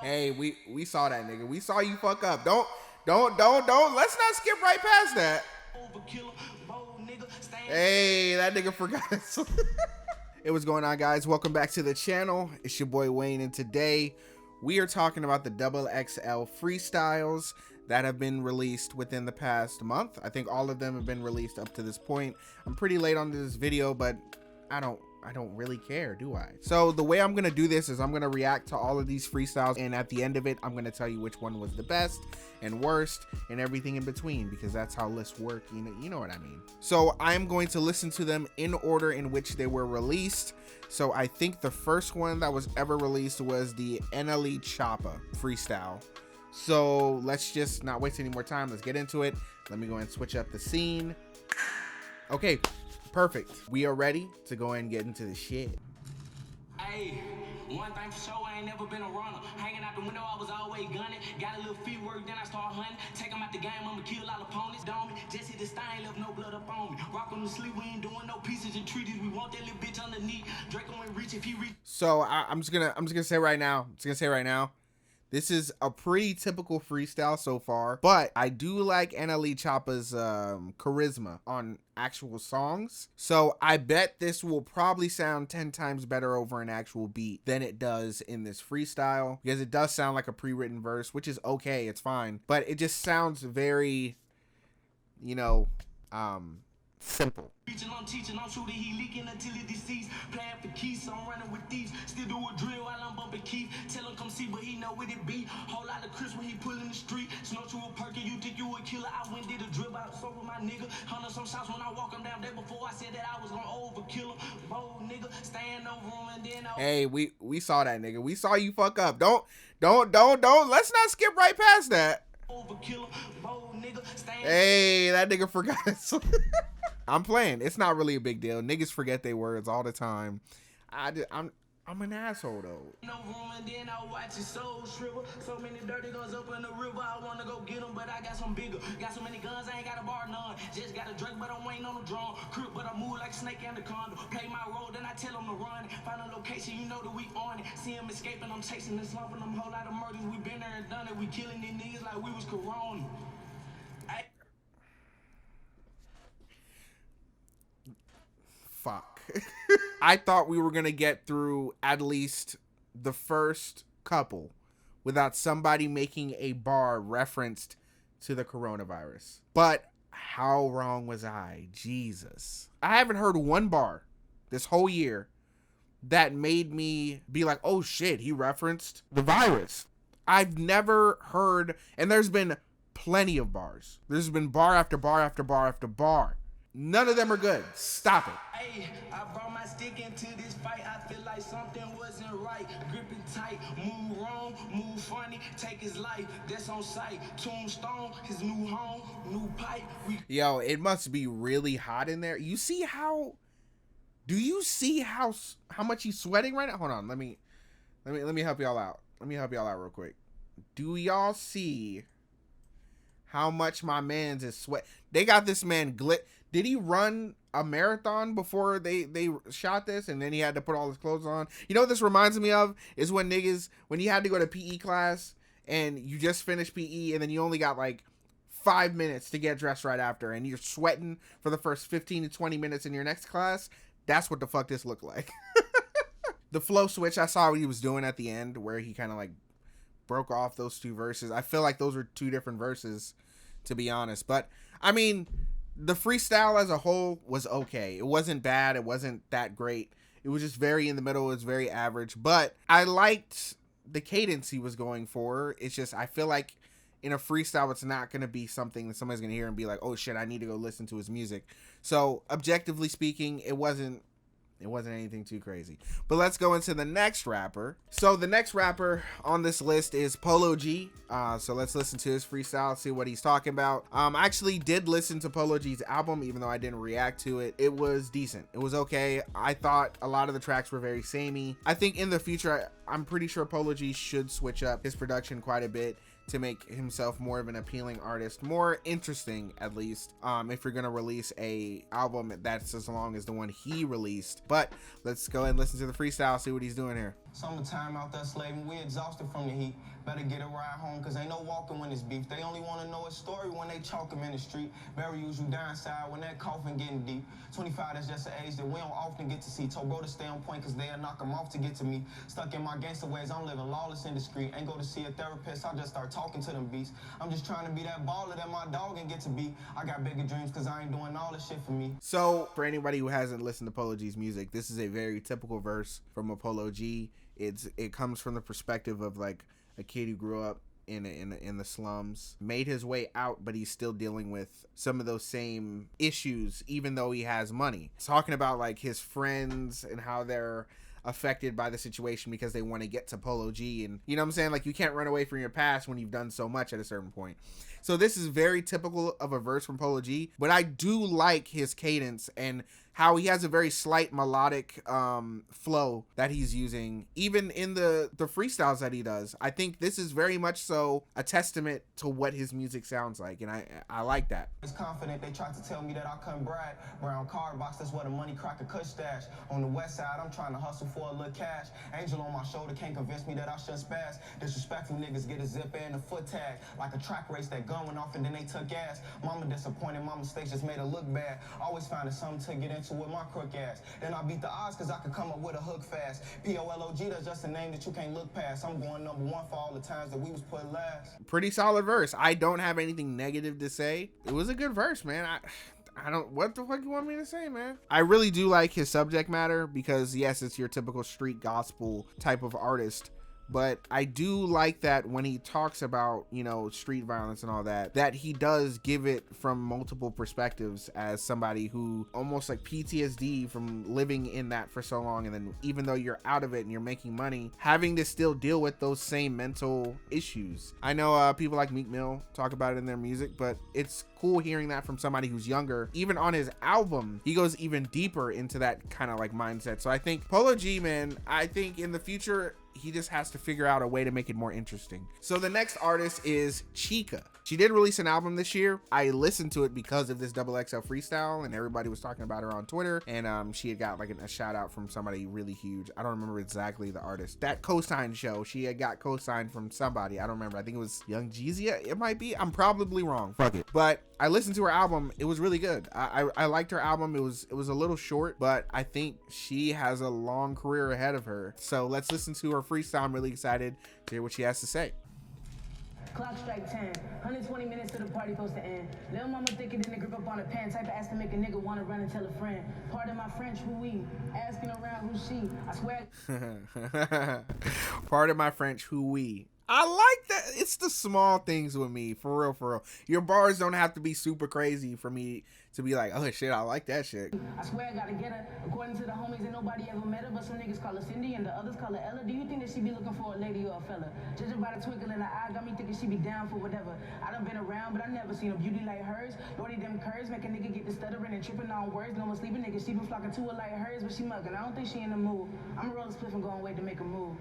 Hey, we saw that nigga. We saw you fuck up. Don't. Let's not skip right past that. Hey, that nigga forgot us. Hey, what's going on, guys? Welcome back to the channel. It's your boy Wayne, and today we are talking about the XXL freestyles that have been released within the past month. I think all of them have been released up to this point. I'm pretty late on this video, but I don't really care, do I? So the way I'm gonna do this is I'm gonna react to all of these freestyles, and at the end of it, I'm gonna tell you which one was the best and worst and everything in between, because that's how lists work, you know what I mean. So I'm going to listen to them in order in which they were released. So I think the first one that was ever released was the NLE Choppa freestyle. So let's just not waste any more time. Let's get into it. Let me go and switch up the scene. Okay. Perfect. We are ready to go and get into the shit. Hey, one thing for sure, I ain't never been a runner. Hanging out the window, I was always gunning. Got a little feet work, then I start hunting. Take them out the game, I'ma kill all opponents. Don't me, just hit the stain, left no blood up on me. Rock on the sleep, we ain't doing no pieces and treaties. We want that little bitch underneath. Draco ain't reach if he reach. So I'm just gonna say right now. This is a pretty typical freestyle so far, but I do like NLE Choppa's charisma on actual songs. So I bet this will probably sound 10 times better over an actual beat than it does in this freestyle, because it does sound like a pre-written verse, which is okay, it's fine, but it just sounds very, you know, simple. I'm teaching, I'm shooting, he leaking until he deceased. Playing for keys, so I'm running with thieves. Still do a drill while I'm bumping Keem. Tell him come see, but he know what it be. Whole lot of Chris when he pull in the street. Snort you a perk and you think you a killer. I went did a drill out so with my nigga. 100 some shots when I walk him down there before I said that I was gonna overkill him. Bold nigga, staying no room and then Hey, we saw that nigga. We saw you fuck up. Don't. Let's not skip right past that. Hey, that nigga forgot us. I'm playing. It's not really a big deal. Niggas forget their words all the time. I'm an asshole though. No room and then I watch his soul shrivel. So many dirty guns up in the river. I wanna go get them, but I got some bigger. Got so many guns, I ain't got a bar none. Just got a drink, but I'm waiting on the drum. Crip, but I move like snake and the condom. Play my role, then I tell them to run. Find a location, you know that we on it. See him escaping, I'm chasing and slumping them. Whole lot of murders, we been there and done it. We killing these niggas like we was Corona. Fuck. I thought we were gonna get through at least the first couple without somebody making a bar referenced to the coronavirus. But how wrong was I? Jesus. I haven't heard one bar this whole year that made me be like, oh shit, he referenced the virus. I've never heard, and there's been plenty of bars. There's been bar after bar after bar after bar. None of them are good. Stop it. Hey, I brought my stick into this fight. I feel like something wasn't right. Gripping tight, move wrong, move funny, take his life. That's on sight. Tombstone, his new home, new pipe. Yo, it must be really hot in there. You see how? Do you see how much he's sweating right now? Hold on, let me help y'all out. Let me help y'all out real quick. Do y'all see how much my man's is sweat? They got this man Did he run a marathon before they shot this, and then he had to put all his clothes on? You know what this reminds me of is when you had to go to PE class and you just finished PE and then you only got like 5 minutes to get dressed right after, and you're sweating for the first 15 to 20 minutes in your next class. That's what the fuck this looked like. The flow switch, I saw what he was doing at the end where he kind of like broke off those two verses. I feel like those were two different verses, to be honest. But I mean, the freestyle as a whole was okay. It wasn't bad. It wasn't that great. It was just very in the middle. It was very average. But I liked the cadence he was going for. It's just, I feel like in a freestyle, it's not going to be something that somebody's going to hear and be like, oh shit, I need to go listen to his music. So objectively speaking, it wasn't anything too crazy. But let's go into the next rapper. So the next rapper on this list is Polo G. So let's listen to his freestyle, see what he's talking about. I actually did listen to Polo G's album, even though I didn't react to it. It was decent. It was okay. I thought a lot of the tracks were very samey. I think in the future, I'm pretty sure Polo G should switch up his production quite a bit to make himself more of an appealing artist, more interesting at least, if you're gonna release a album that's as long as the one he released. But let's go ahead and listen to the freestyle, see what he's doing here. Summertime out there slaving, we exhausted from the heat. Better get a ride home, cause ain't no walking when it's beef. They only wanna know a story when they chalk him in the street. Burials you downside when that coffin getting deep. 25, that's just an age that we don't often get to see. Told bro to stay on point, cause they'll knock him off to get to me. Stuck in my gangster ways, I'm living lawless and discreet. Ain't go to see a therapist, I just start talking to them beasts. I'm just trying to be that baller that my dog and get to be. I got bigger dreams, cause I ain't doing all this shit for me. So for anybody who hasn't listened to Polo G's music, this is a very typical verse from a Polo G. It comes from the perspective of like a kid who grew up in the slums, made his way out, but he's still dealing with some of those same issues even though he has money. It's talking about like his friends and how they're affected by the situation because they want to get to Polo G, and you know what I'm saying, like you can't run away from your past when you've done so much at a certain point. So this is very typical of a verse from Polo G, but I do like his cadence and how he has a very slight melodic flow that he's using even in the freestyles that he does. I think this is very much so a testament to what his music sounds like, and I like that. It's confident, they tried to tell me that I couldn't brag. Brown card box, that's where the money cracker could stash. On the west side, I'm trying to hustle for a little cash. Angel on my shoulder can't convince me that I should spaz. Disrespectful niggas get a zip and a foot tag. Like a track race, that gun went off and then they took gas. Mama disappointed, my mistakes just made her look bad. Always finding something to get into with my crook ass. Then I beat the odds cause I could come up with a hook fast. Polo G, that's just a name that you can't look past. I'm going #1 for all the times that we was put last. Pretty solid verse. I don't have anything negative to say. It was a good verse, man. I don't, what the fuck you want me to say, man? I really do like his subject matter because yes, it's your typical street gospel type of artist, but I do like that when he talks about, you know, street violence and all that, that he does give it from multiple perspectives as somebody who almost like PTSD from living in that for so long. And then even though you're out of it and you're making money, having to still deal with those same mental issues. I know people like Meek Mill talk about it in their music, but it's cool hearing that from somebody who's younger. Even on his album, he goes even deeper into that kind of like mindset. So I think Polo G, man, I think in the future, he just has to figure out a way to make it more interesting. So the next artist is Chika. She did release an album this year. I listened to it because of this XXL freestyle and everybody was talking about her on Twitter, and she had got like a shout out from somebody really huge. I don't remember exactly the artist. That cosign show, she had got cosigned from somebody. I don't remember. I think it was Young Jeezy. It might be. I'm probably wrong. Fuck it. But I listened to her album. It was really good. I liked her album. It was a little short, but I think she has a long career ahead of her. So let's listen to her freestyle. I'm really excited to hear what she has to say. Clock strike 10, 120 minutes to the party supposed to end. Lil' mama thicker than the grip up on a pen. Type of ass to make a nigga wanna run and tell a friend. Pardon my French, who we? Asking around who she? I swear. Pardon my French, who we? I like that. It's the small things with me, for real, for real. Your bars don't have to be super crazy for me to be like, oh shit, I like that shit. I swear I gotta get her. According to the homies, ain't nobody ever met her, but some niggas call her Cindy and the others call her Ella. Do you think that she be looking for a lady or a fella? Judging by the twinkle in her eye, got me thinking she be down for whatever. I done been around, but I never seen a beauty like hers. Lordy, them curves make a nigga get to stuttering and tripping on words. No more sleeping niggas, she been flocking to her like hers, but she mugging. I don't think she in the mood. I'ma roll a spliff and go and wait to make a move.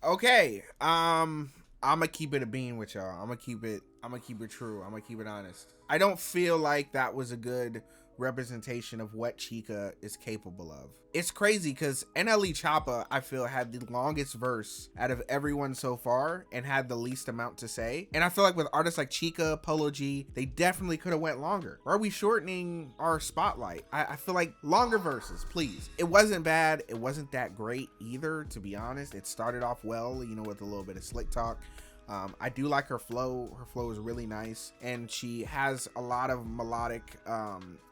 Okay, I'ma keep it a bean with y'all. I'ma keep it true. I'ma keep it honest. I don't feel like that was a good representation of what Chika is capable of. It's crazy because NLE Choppa, I feel, had the longest verse out of everyone so far and had the least amount to say. And I feel like with artists like Chika, Polo G, they definitely could have went longer. Or are we shortening our spotlight? I feel like longer verses, please. It wasn't bad. It wasn't that great either, to be honest. It started off well, you know, with a little bit of slick talk. I do like her flow. Her flow is really nice, and she has a lot of melodic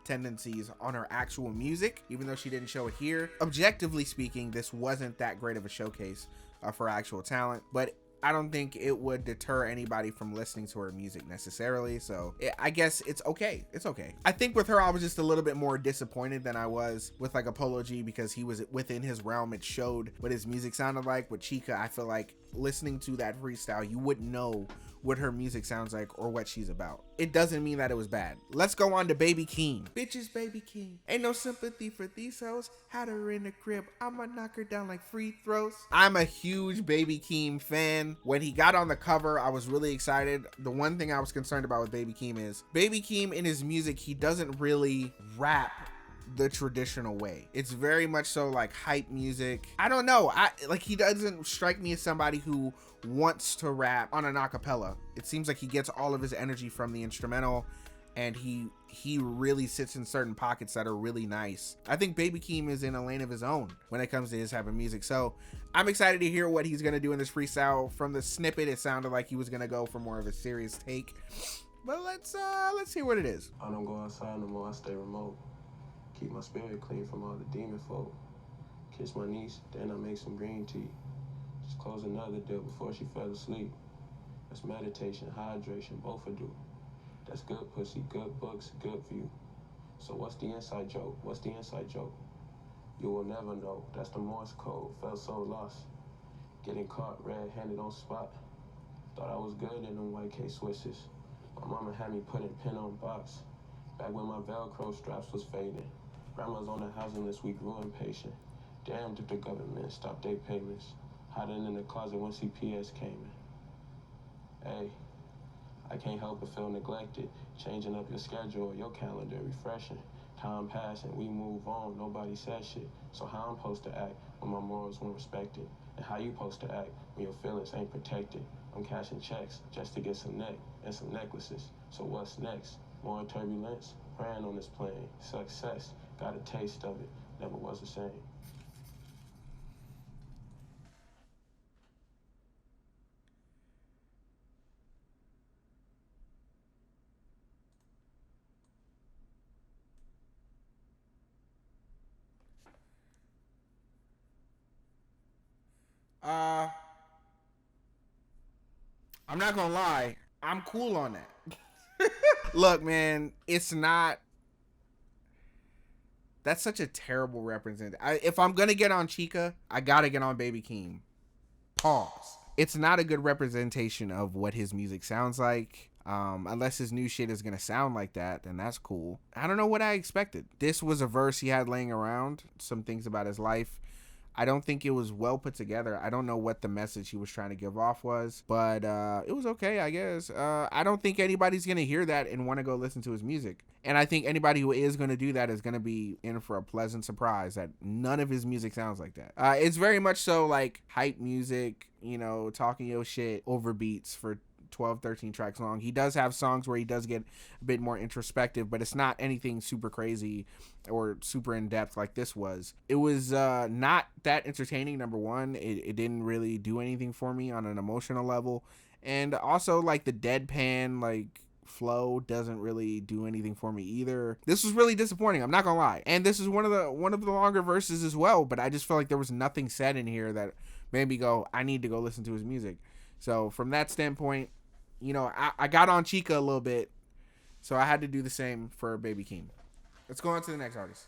tendencies on her actual music, even though she didn't show it here. Objectively speaking, this wasn't that great of a showcase for actual talent, but I don't think it would deter anybody from listening to her music necessarily. So I guess it's okay. It's okay. I think with her, I was just a little bit more disappointed than I was with like a Polo G because he was within his realm. It showed what his music sounded like. With Chika, I feel like listening to that freestyle, you wouldn't know what her music sounds like or what she's about. It doesn't mean that it was bad. Let's go on to Baby Keem. Bitches, Baby Keem. Ain't no sympathy for these hoes. Had her in the crib. I'ma knock her down like free throws. I'm a huge Baby Keem fan. When he got on the cover, I was really excited. The one thing I was concerned about with Baby Keem is Baby Keem in his music, he doesn't really rap the traditional way. It's very much so like hype music. I don't know. He doesn't strike me as somebody who wants to rap on an acapella. It seems like he gets all of his energy from the instrumental, and he really sits in certain pockets that are really nice. I think Baby Keem is in a lane of his own when it comes to his type of music. So I'm excited to hear what he's gonna do in this freestyle. From the snippet, it sounded like he was gonna go for more of a serious take. But let's hear what it is. I don't go outside no more, I stay remote. Keep my spirit clean from all the demon folk. Kiss my niece, then I make some green tea. Just close another deal before she fell asleep. That's meditation, hydration, both are due. That's good pussy, good books, good view. So what's the inside joke? What's the inside joke? You will never know. That's the Morse code. Felt so lost. Getting caught red-handed on spot. Thought I was good in them white K-Swisses. My mama had me putting pen on box. Back when my Velcro straps was fading. Grandma's on the housing list, we grew impatient. Damned if the government stopped their payments. Hiding in the closet when CPS came in. Hey. I can't help but feel neglected. Changing up your schedule, your calendar, refreshing. Time passing, we move on, nobody says shit. So how I'm supposed to act when my morals weren't respected? And how you supposed to act when your feelings ain't protected? I'm cashing checks just to get some neck and some necklaces. So what's next? More turbulence? Praying on this plane. Success, got a taste of it, never was the same. I'm not gonna lie, I'm cool on that. Look, man, it's not. That's such a terrible representation. If I'm gonna get on Chika, I gotta get on Baby Keem. Pause. It's not a good representation of what his music sounds like. Unless his new shit is gonna sound like that, then that's cool. I don't know what I expected. This was a verse he had laying around, some things about his life. I don't think it was well put together. I don't know what the message he was trying to give off was, but it was okay, I guess. I don't think anybody's going to hear that and want to go listen to his music. And I think anybody who is going to do that is going to be in for a pleasant surprise that none of his music sounds like that. It's very much so like hype music, you know, talking your shit over beats for 12, 13 tracks long. He does have songs where he does get a bit more introspective, but it's not anything super crazy or super in-depth like this was. It was not that entertaining, number one. It didn't really do anything for me on an emotional level. And also, like, the deadpan, like, flow doesn't really do anything for me either. This was really disappointing, I'm not gonna lie. And this is one of the longer verses as well, but I just felt like there was nothing said in here that made me go, I need to go listen to his music. So from that standpoint, you know, I got on Chika a little bit, so I had to do the same for Baby Keem. Let's go on to the next artist.